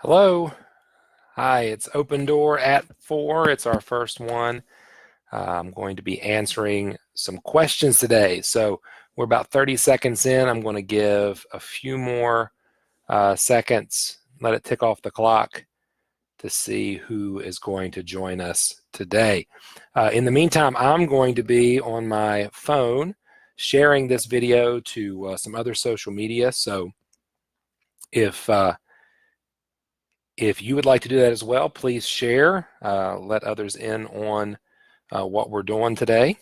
Hello. Hi, it's Open Door at 4. It's our first one. I'm going to be answering some questions today. So we're about 30 seconds in. I'm going to give a few more seconds, let it tick off the clock to see who is going to join us today. In the meantime, I'm going to be on my phone sharing this video to some other social media. So if you would like to do that as well, please share, let others in on what we're doing today.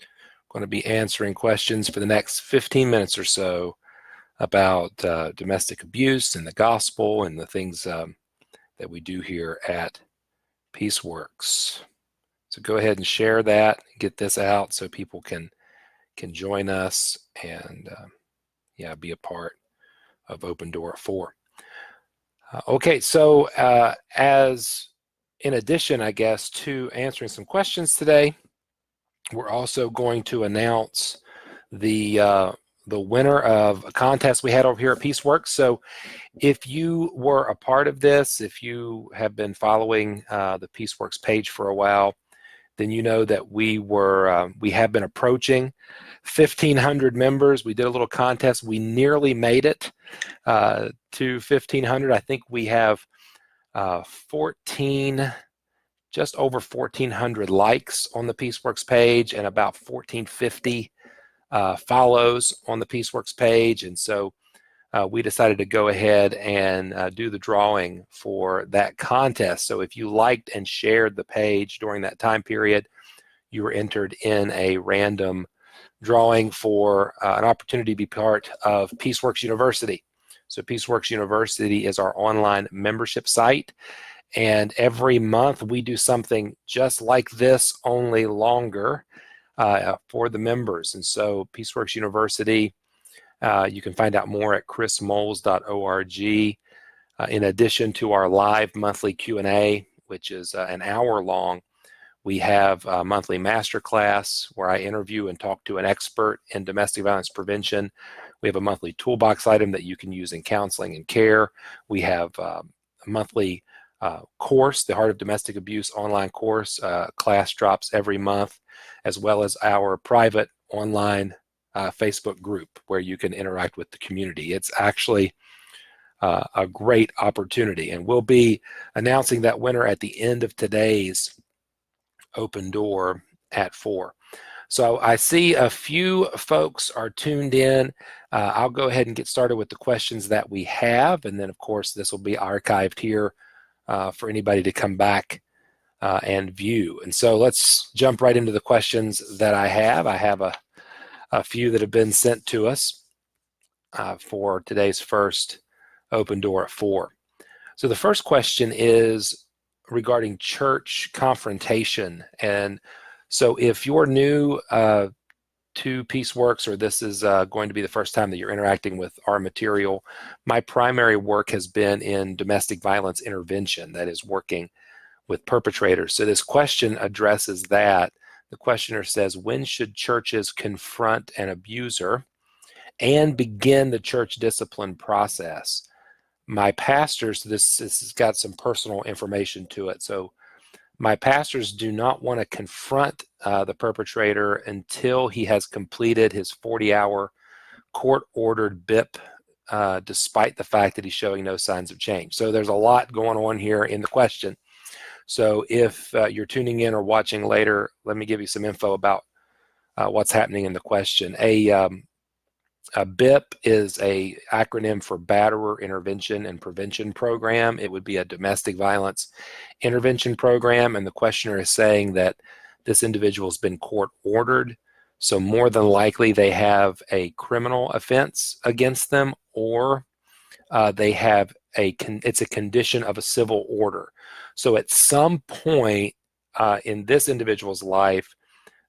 I'm going to be answering questions for the next 15 minutes or so about domestic abuse and the gospel and the things that we do here at PeaceWorks. So go ahead and share that, get this out so people can join us and be a part of Open Door at 4. Okay, so as in addition, I guess, to answering some questions today, we're also going to announce the winner of a contest we had over here at PeaceWorks. So if you were a part of this, if you have been following the PeaceWorks page for a while, then you know that we have been approaching 1,500 members. We did a little contest. We nearly made it to 1,500. I think we have just over 1,400 likes on the PeaceWorks page and about 1,450 follows on the PeaceWorks page. And so we decided to go ahead and do the drawing for that contest. So if you liked and shared the page during that time period, you were entered in a random drawing for an opportunity to be part of PeaceWorks University. So PeaceWorks University is our online membership site. And every month we do something just like this, only longer for the members. And so PeaceWorks University, you can find out more at chrismoles.org. In addition to our live monthly Q&A, which is an hour long, we have a monthly masterclass where I interview and talk to an expert in domestic violence prevention. We have a monthly toolbox item that you can use in counseling and care. We have a monthly course, the Heart of Domestic Abuse online course. Class drops every month, as well as our private online Facebook group where you can interact with the community. It's actually a great opportunity, and we'll be announcing that winner at the end of today's Open Door at 4. So I see a few folks are tuned in. I'll go ahead and get started with the questions that we have, and then of course this will be archived here for anybody to come back and view. And so let's jump right into the questions that I have. I have a few that have been sent to us for today's first Open Door at 4. So the first question is regarding church confrontation. And so if you're new to PeaceWorks, or this is going to be the first time that you're interacting with our material, my primary work has been in domestic violence intervention, that is working with perpetrators. So this question addresses that. The questioner says, when should churches confront an abuser and begin the church discipline process? My pastors, this has got some personal information to it. So my pastors do not want to confront the perpetrator until he has completed his 40-hour court-ordered BIP, despite the fact that he's showing no signs of change. So there's a lot going on here in the question. So if you're tuning in or watching later, let me give you some info about what's happening in the question. A BIP is a acronym for Batterer Intervention and Prevention Program. It would be a domestic violence intervention program, and the questioner is saying that this individual has been court ordered, so more than likely they have a criminal offense against them, or they have it's a condition of a civil order. So at some point in this individual's life,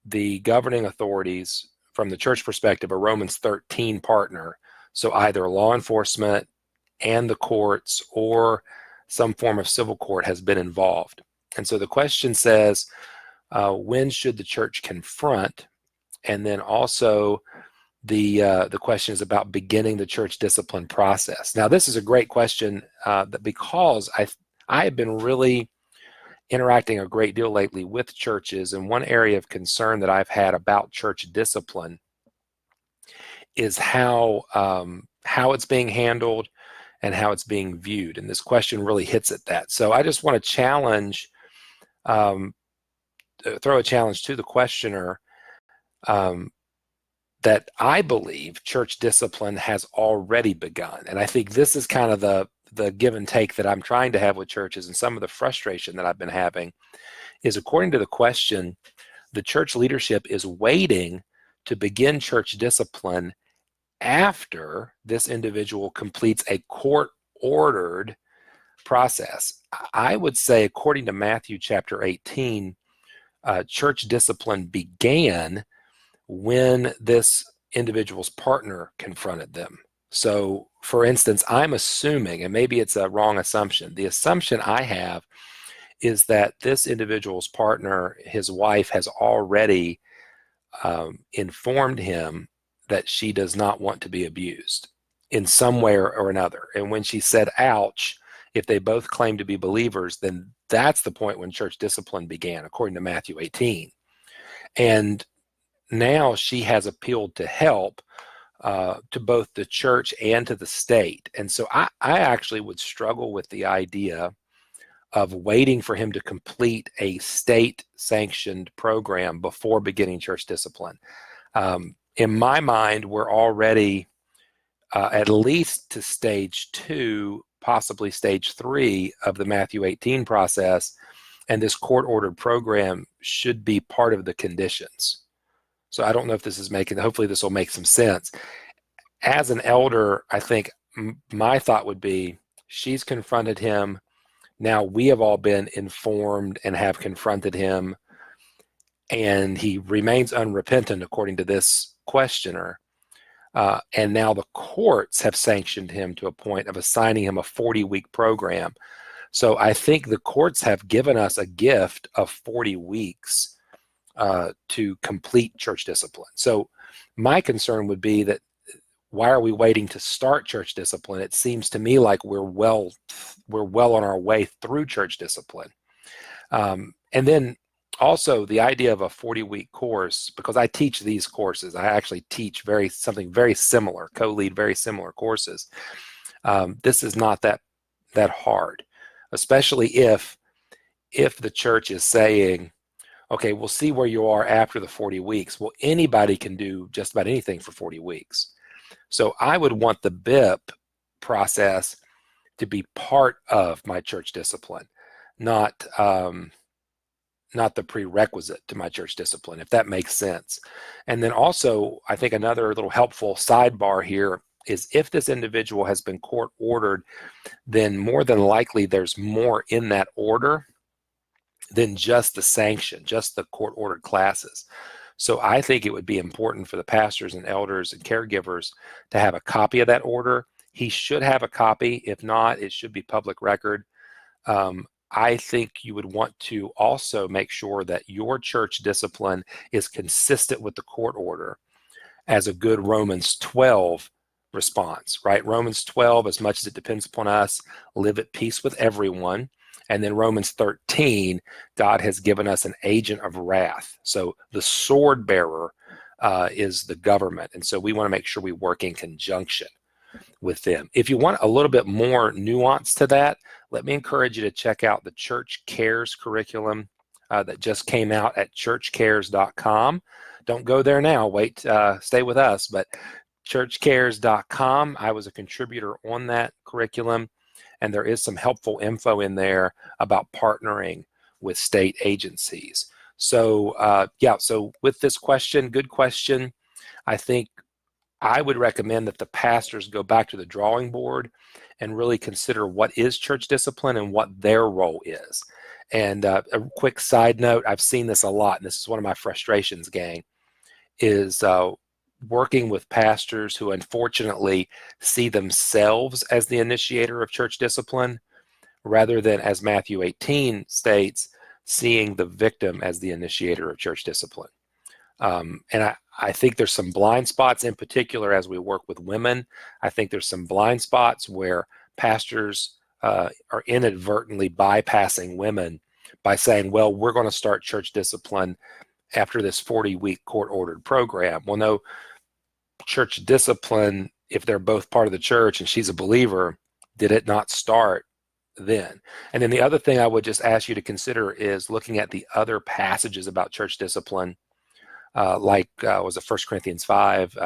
the governing authorities, from the church perspective, a Romans 13 partner, so either law enforcement and the courts or some form of civil court has been involved. And so the question says, when should the church confront? And then also, the question is about beginning the church discipline process. Now, this is a great question because I have been really interacting a great deal lately with churches, and one area of concern that I've had about church discipline is how it's being handled and how it's being viewed. And this question really hits at that. So I just want to throw a challenge to the questioner that I believe church discipline has already begun. And I think this is kind of the give and take that I'm trying to have with churches, and some of the frustration that I've been having is, according to the question, the church leadership is waiting to begin church discipline after this individual completes a court-ordered process. I would say, according to Matthew chapter 18, church discipline began when this individual's partner confronted them. So, for instance, I'm assuming, and maybe it's a wrong assumption, the assumption I have is that this individual's partner, his wife, has already informed him that she does not want to be abused in some way or another. And when she said, ouch, if they both claim to be believers, then that's the point when church discipline began, according to Matthew 18. And now she has appealed to help to both the church and to the state. And so I actually would struggle with the idea of waiting for him to complete a state-sanctioned program before beginning church discipline. In my mind, we're already at least to stage 2, possibly stage 3 of the Matthew 18 process, and this court-ordered program should be part of the conditions. So I don't know if this is hopefully this will make some sense. As an elder, I think my thought would be, she's confronted him. Now we have all been informed and have confronted him, and he remains unrepentant, according to this questioner. And now the courts have sanctioned him to a point of assigning him a 40-week program. So I think the courts have given us a gift of 40 weeks to complete church discipline. So my concern would be that, why are we waiting to start church discipline? It seems to me like we're well on our way through church discipline. And then also the idea of a 40-week course, because I teach these courses. I actually teach something very similar, co-lead very similar courses. This is not that hard, especially if the church is saying, okay, we'll see where you are after the 40 weeks. Well, anybody can do just about anything for 40 weeks. So I would want the BIP process to be part of my church discipline, not the prerequisite to my church discipline, if that makes sense. And then also, I think another little helpful sidebar here is, if this individual has been court ordered, then more than likely there's more in that order than just the sanction, just the court-ordered classes. So I think it would be important for the pastors and elders and caregivers to have a copy of that order. He should have a copy. If not, it should be public record. I think you would want to also make sure that your church discipline is consistent with the court order, as a good Romans 12 response, right? Romans 12, as much as it depends upon us, live at peace with everyone. And then Romans 13, God has given us an agent of wrath. So the sword bearer is the government. And so we want to make sure we work in conjunction with them. If you want a little bit more nuance to that, let me encourage you to check out the Church Cares curriculum that just came out at churchcares.com. Don't go there now. Wait, stay with us. But churchcares.com, I was a contributor on that curriculum. And there is some helpful info in there about partnering with state agencies. So so with this question, good question, I think I would recommend that the pastors go back to the drawing board and really consider what is church discipline and what their role is. And a quick side note, I've seen this a lot, and this is one of my frustrations, gang, is working with pastors who unfortunately see themselves as the initiator of church discipline, rather than, as Matthew 18 states, seeing the victim as the initiator of church discipline. And I think there's some blind spots, in particular as we work with women. I think there's some blind spots where pastors are inadvertently bypassing women by saying, well, we're going to start church discipline after this 40-week court-ordered program. Well, no, church discipline, if they're both part of the church and she's a believer, did it not start then? And then the other thing I would just ask you to consider is looking at the other passages about church discipline, was it 1 Corinthians 5,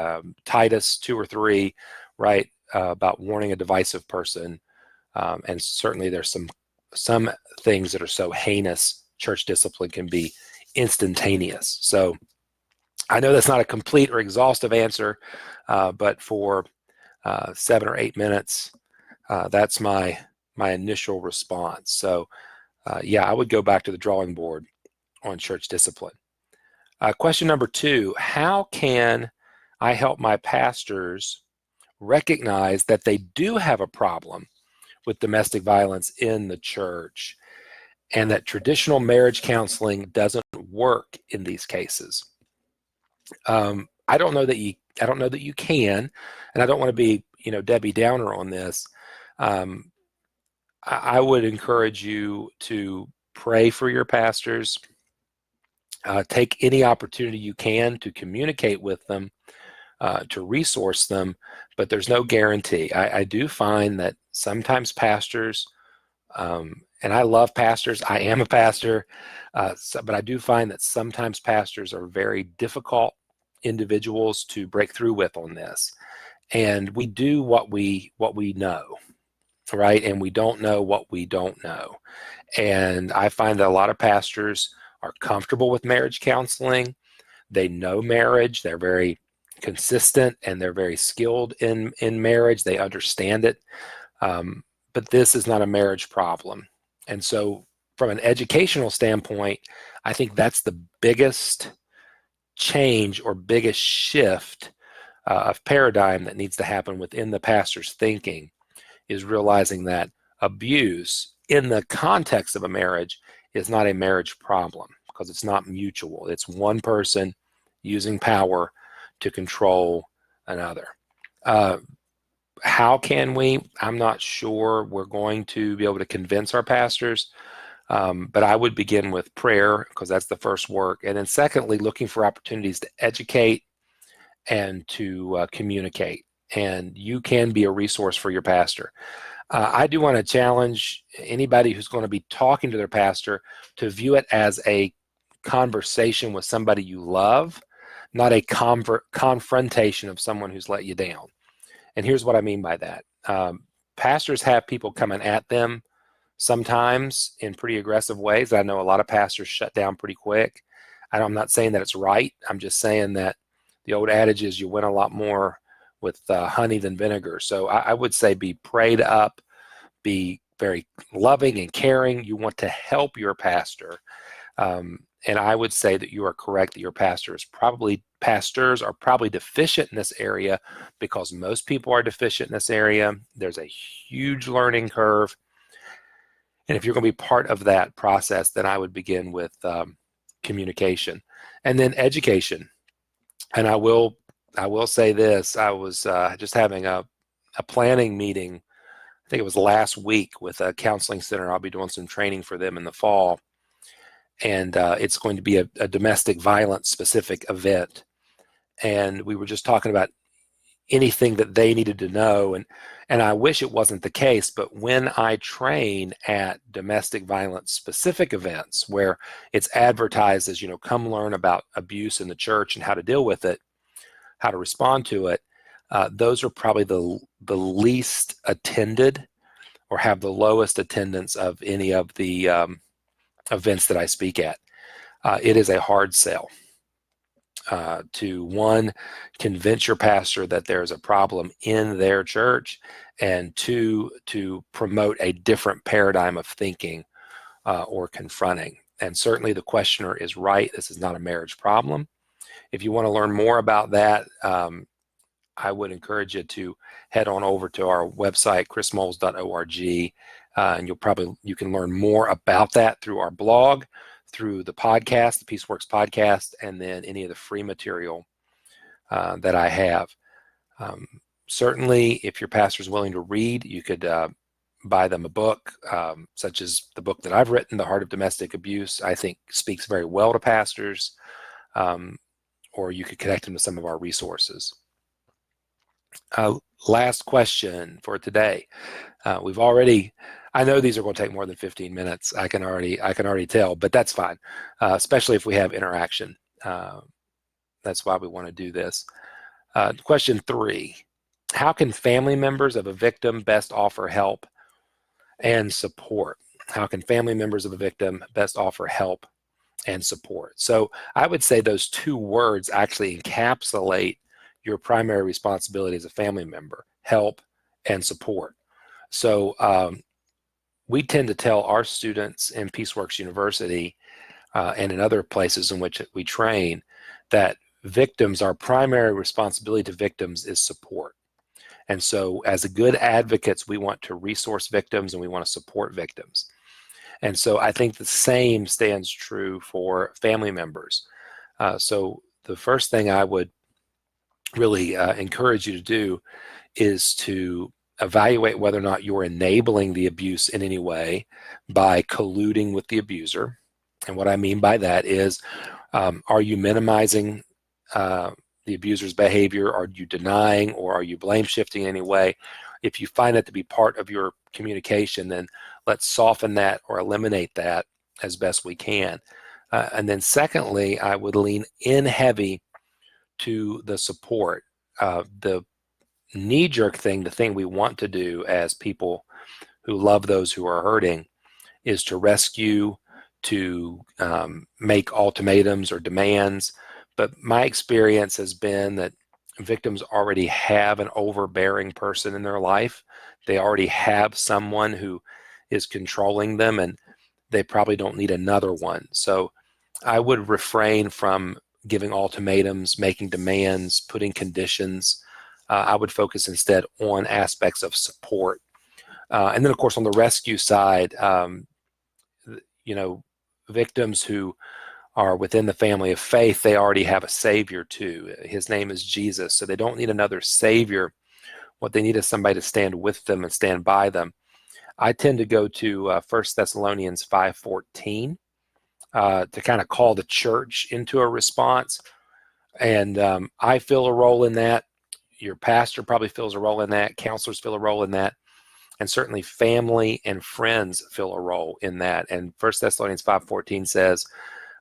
Titus 2 or 3, right, about warning a divisive person. And certainly there's some things that are so heinous, church discipline can be instantaneous. So I know that's not a complete or exhaustive answer, but for 7 or 8 minutes, that's my initial response. So yeah, I would go back to the drawing board on church discipline. Question number 2, how can I help my pastors recognize that they do have a problem with domestic violence in the church and that traditional marriage counseling doesn't work in these cases? I don't know that you can, and I don't want to be, Debbie Downer on this. I would encourage you to pray for your pastors. Take any opportunity you can to communicate with them, to resource them, but there's no guarantee. I do find that sometimes pastors, and I love pastors, I am a pastor, but I do find that sometimes pastors are very difficult individuals to break through with on this. And we do what we know, right? And we don't know what we don't know. And I find that a lot of pastors are comfortable with marriage counseling. They know marriage. They're very consistent and they're very skilled in marriage. They understand it. But this is not a marriage problem. And so from an educational standpoint, I think that's the biggest change or biggest shift of paradigm that needs to happen within the pastor's thinking, is realizing that abuse in the context of a marriage is not a marriage problem, because it's not mutual. It's one person using power to control another. How can we? I'm not sure we're going to be able to convince our pastors, but I would begin with prayer, because that's the first work. And then secondly, looking for opportunities to educate and to communicate. And you can be a resource for your pastor. I do want to challenge anybody who's going to be talking to their pastor to view it as a conversation with somebody you love, not a confrontation of someone who's let you down. And here's what I mean by that. Pastors have people coming at them sometimes in pretty aggressive ways. I know a lot of pastors shut down pretty quick. I'm not saying that it's right. I'm just saying that the old adage is you win a lot more with honey than vinegar. So I would say be prayed up, be very loving and caring. You want to help your pastor. And I would say that you are correct that your pastors are probably deficient in this area, because most people are deficient in this area. There's a huge learning curve. And if you're going to be part of that process, then I would begin with communication and then education. And I will say this, I was just having a planning meeting, I think it was last week, with a counseling center. I'll be doing some training for them in the fall. And it's going to be a domestic violence specific event. And we were just talking about anything that they needed to know. And I wish it wasn't the case, but when I train at domestic violence specific events where it's advertised as, come learn about abuse in the church and how to deal with it, how to respond to it, those are probably the least attended or have the lowest attendance of any of the events that I speak at. It is a hard sell to, one, convince your pastor that there's a problem in their church, and two, to promote a different paradigm of thinking or confronting. And certainly the questioner is right. This is not a marriage problem. If you want to learn more about that, I would encourage you to head on over to our website, chrismoles.org, and you can learn more about that through our blog, through the podcast, the PeaceWorks podcast, and then any of the free material that I have. Certainly, if your pastor is willing to read, you could buy them a book, such as the book that I've written, The Heart of Domestic Abuse. I think speaks very well to pastors, or you could connect them to some of our resources. Last question for today. We've already, I know these are going to take more than 15 minutes. I can already tell, but that's fine, especially if we have interaction. That's why we want to do this. Question 3, how can family members of a victim best offer help and support? How can family members of a victim best offer help and support? So I would say those 2 words actually encapsulate your primary responsibility as a family member: help and support. So we tend to tell our students in PeaceWorks University and in other places in which we train that victims, our primary responsibility to victims is support. And so as a good advocates, we want to resource victims and we want to support victims. And so I think the same stands true for family members. So the first thing I would really encourage you to do is to evaluate whether or not you're enabling the abuse in any way by colluding with the abuser. And what I mean by that is, are you minimizing the abuser's behavior? Are you denying, or are you blame shifting in any way? If you find that to be part of your communication, then let's soften that or eliminate that as best we can. And then secondly, I would lean in heavy to the support. The knee-jerk thing, the thing we want to do as people who love those who are hurting, is to rescue, to make ultimatums or demands. But my experience has been that victims already have an overbearing person in their life. They already have someone who is controlling them, and they probably don't need another one. So I would refrain from giving ultimatums, making demands, putting conditions. I would focus instead on aspects of support. And then, of course, on the rescue side, victims who are within the family of faith, they already have a Savior too. His name is Jesus. So they don't need another Savior. What they need is somebody to stand with them and stand by them. I tend to go to 1 Thessalonians 5:14 to kind of call the church into a response. And I feel a role in that. Your pastor probably feels a role in that. Counselors feel a role in that. And certainly family and friends feel a role in that. And 1 Thessalonians 5:14 says,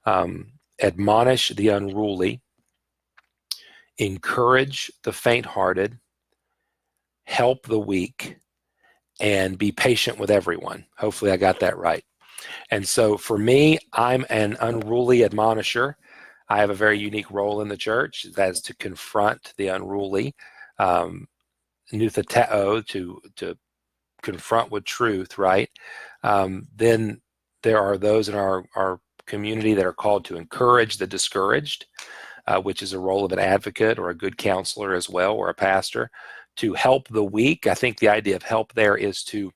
admonish the unruly, encourage the faint-hearted, help the weak, and be patient with everyone. Hopefully I got that right. And so for me, I'm an unruly admonisher. I have a very unique role in the church, that is to confront the unruly, nutheteo, to confront with truth, right? Then there are those in our community that are called to encourage the discouraged, which is a role of an advocate or a good counselor as well, or a pastor. To help the weak, I think the idea of help there is to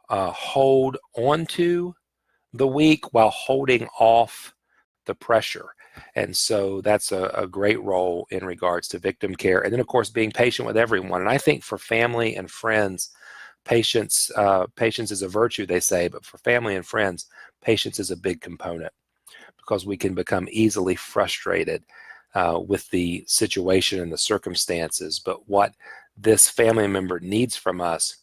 hold on to the weak while holding off the pressure. And so that's a great role in regards to victim care. And then, of course, being patient with everyone. And I think for family and friends, patience is a virtue, they say, but for family and friends, patience is a big component, because we can become easily frustrated with the situation and the circumstances. But what this family member needs from us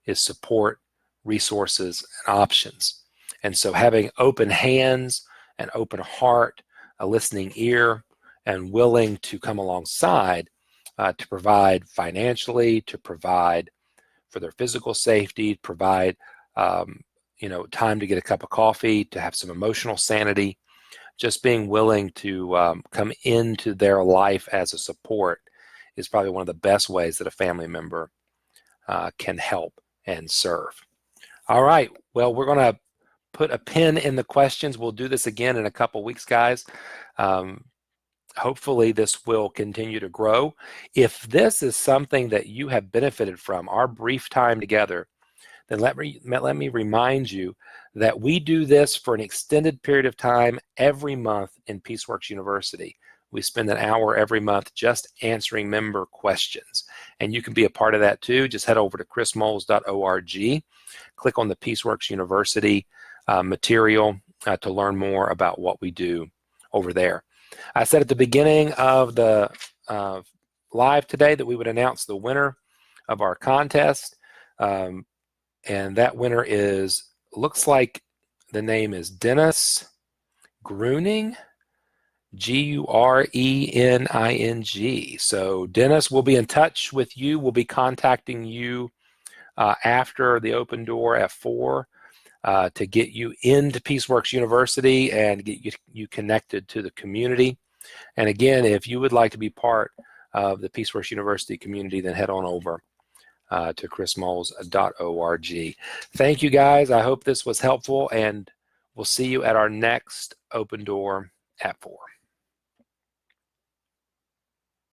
is support, resources, and options. And so having open hands, an open heart, a listening ear, and willing to come alongside to provide financially, to provide for their physical safety, provide time to get a cup of coffee, to have some emotional sanity. Just being willing to come into their life as a support is probably one of the best ways that a family member can help and serve. All right, well, we're going to put a pin in the questions. We'll do this again in a couple weeks, guys. Hopefully this will continue to grow. If this is something that you have benefited from, our brief time together, then let me remind you that we do this for an extended period of time every month in Peaceworks University. We spend an hour every month just answering member questions. And you can be a part of that too. Just head over to chrismoles.org, click on the Peaceworks University material to learn more about what we do over there. I said at the beginning of the live today that we would announce the winner of our contest. And that winner looks like the name is Dennis Gruening. G-U-R-E-N-I-N-G. So Dennis will be in touch with you. We'll be contacting you after the open door at 4 to get you into Peaceworks University and get you connected to the community. And again, if you would like to be part of the Peaceworks University community, then head on over to chrismoles.org. Thank you, guys. I hope this was helpful, and we'll see you at our next open door at 4.